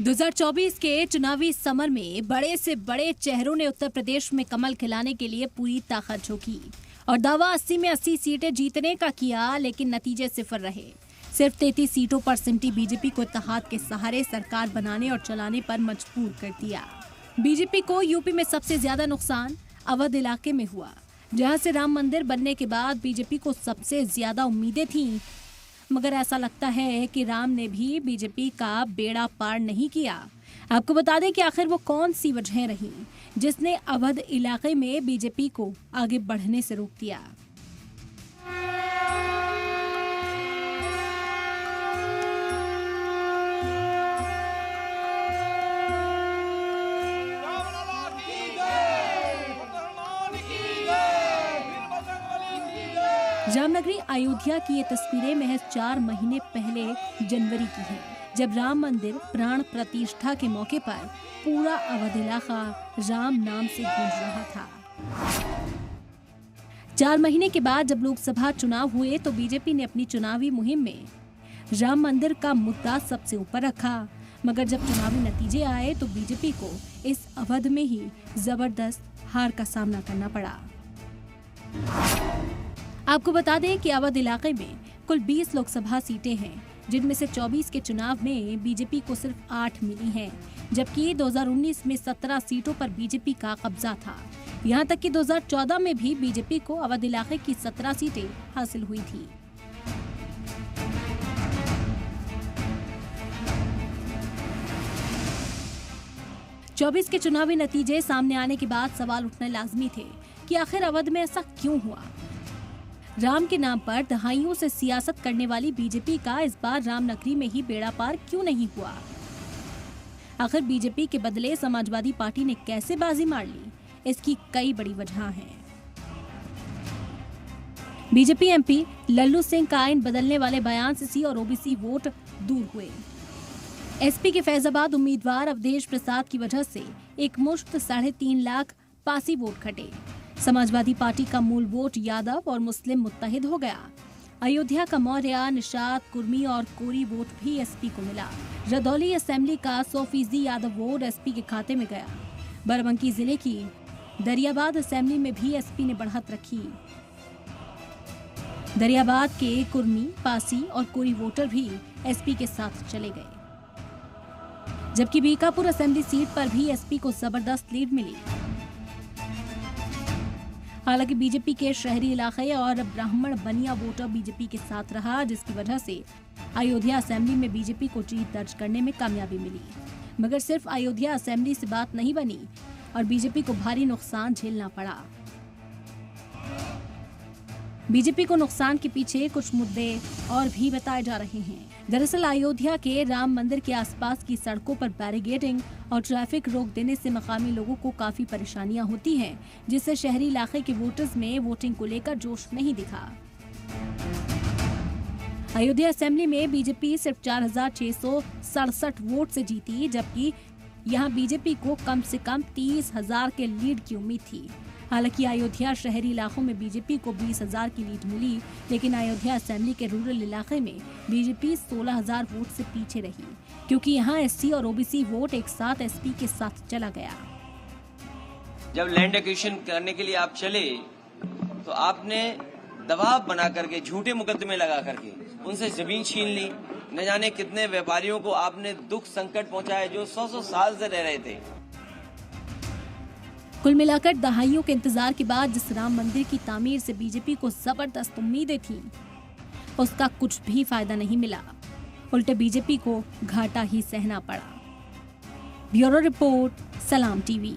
2024 के चुनावी समर में बड़े से बड़े चेहरों ने उत्तर प्रदेश में कमल खिलाने के लिए पूरी ताकत झोंकी और दावा 80 में 80 सीटें जीतने का किया, लेकिन नतीजे सिफर रहे। सिर्फ 33 सीटों पर सिमटी बीजेपी को इत्तेहाद के सहारे सरकार बनाने और चलाने पर मजबूर कर दिया। बीजेपी को यूपी में सबसे ज्यादा नुकसान अवध इलाके में हुआ, जहां से राम मंदिर बनने के बाद बीजेपी को सबसे ज्यादा उम्मीदें थीं। मगर ऐसा लगता है कि राम ने भी बीजेपी का बेड़ा पार नहीं किया। आपको बता दें कि आखिर वो कौन सी वजह रही जिसने अवध इलाके में बीजेपी को आगे बढ़ने से रोक दिया। रामनगरी अयोध्या की ये तस्वीरें महज 4 महीने पहले जनवरी की हैं, जब राम मंदिर प्राण प्रतिष्ठा के मौके पर पूरा अवध इलाका राम नाम से गूंज रहा था। 4 महीने के बाद जब लोकसभा चुनाव हुए तो बीजेपी ने अपनी चुनावी मुहिम में राम मंदिर का मुद्दा सबसे ऊपर रखा। मगर जब चुनावी नतीजे आए तो बीजेपी को इस अवध में ही जबरदस्त हार का सामना करना पड़ा। आपको बता दें कि अवध इलाके में कुल 20 लोकसभा सीटें हैं, जिनमें से 24 के चुनाव में बीजेपी को सिर्फ 8 मिली हैं, जबकि 2019 में 17 सीटों पर बीजेपी का कब्जा था। यहां तक कि 2014 में भी बीजेपी को अवध इलाके की 17 सीटें हासिल हुई थी। चौबीस के चुनावी नतीजे सामने आने के बाद सवाल उठने लाजमी थे कि आखिर अवध में ऐसा क्यों हुआ। राम के नाम पर दहाइयों से सियासत करने वाली बीजेपी का इस बार रामनगरी में ही बेड़ा पार क्यों नहीं हुआ। आखिर बीजेपी के बदले समाजवादी पार्टी ने कैसे बाजी मार ली, इसकी कई बड़ी वजह हैं। बीजेपी एमपी लल्लू सिंह का आइन बदलने वाले बयान से सी और ओबीसी वोट दूर हुए। एसपी के फैजाबाद उम्मीदवार अवधेश प्रसाद की वजह से एक मुश्त 3.5 लाख पासी वोट घटे। समाजवादी पार्टी का मूल वोट यादव और मुस्लिम मुत्तहिद हो गया। अयोध्या का मौर्य, निषाद, कुर्मी और कोरी वोट भी एसपी को मिला। रदौली असेंबली का 100% यादव वोट एसपी के खाते में गया। बाराबंकी जिले की दरियाबाद असेंबली में भी एसपी ने बढ़त रखी। दरियाबाद के कुर्मी, पासी और कोरी वोटर भी एसपी के साथ चले गए, जबकि बीकापुर असेंबली सीट पर भी एसपी को जबरदस्त लीड मिली। हालांकि बीजेपी के शहरी इलाके और ब्राह्मण बनिया वोटर बीजेपी के साथ रहा, जिसकी वजह से अयोध्या असेंबली में बीजेपी को जीत दर्ज करने में कामयाबी मिली। मगर सिर्फ अयोध्या असेंबली से बात नहीं बनी और बीजेपी को भारी नुकसान झेलना पड़ा। बीजेपी को नुकसान के पीछे कुछ मुद्दे और भी बताए जा रहे हैं। दरअसल अयोध्या के राम मंदिर के आसपास की सड़कों पर बैरिकेडिंग और ट्रैफिक रोक देने से मकामी लोगों को काफी परेशानियां होती हैं, जिससे शहरी इलाके के वोटर्स में वोटिंग को लेकर जोश नहीं दिखा। अयोध्या असेंबली में बीजेपी सिर्फ 4,667 वोट से जीती, जबकि यहां बीजेपी को कम से कम 30,000 के लीड की उम्मीद थी। हालांकि अयोध्या शहरी इलाकों में बीजेपी को 20,000 की लीड मिली, लेकिन अयोध्या असेंबली के रूरल इलाके में बीजेपी 16,000 वोट से पीछे रही, क्योंकि यहां एससी और ओबीसी वोट एक साथ एसपी के साथ चला गया। जब लैंड एक्विजिशन करने के लिए आप चले तो आपने दबाव बना करके झूठे मुकदमे लगा करके उनसे जमीन छीन ली। न जाने कितने व्यापारियों को आपने दुख संकट पहुंचाए जो 100 साल से रह रहे थे। कुल मिलाकर दहाइयों के इंतजार के बाद जिस राम मंदिर की तामीर से बीजेपी को जबरदस्त उम्मीदें थीं, उसका कुछ भी फायदा नहीं मिला। उल्टे बीजेपी को घाटा ही सहना पड़ा। ब्यूरो रिपोर्ट, सलाम टीवी।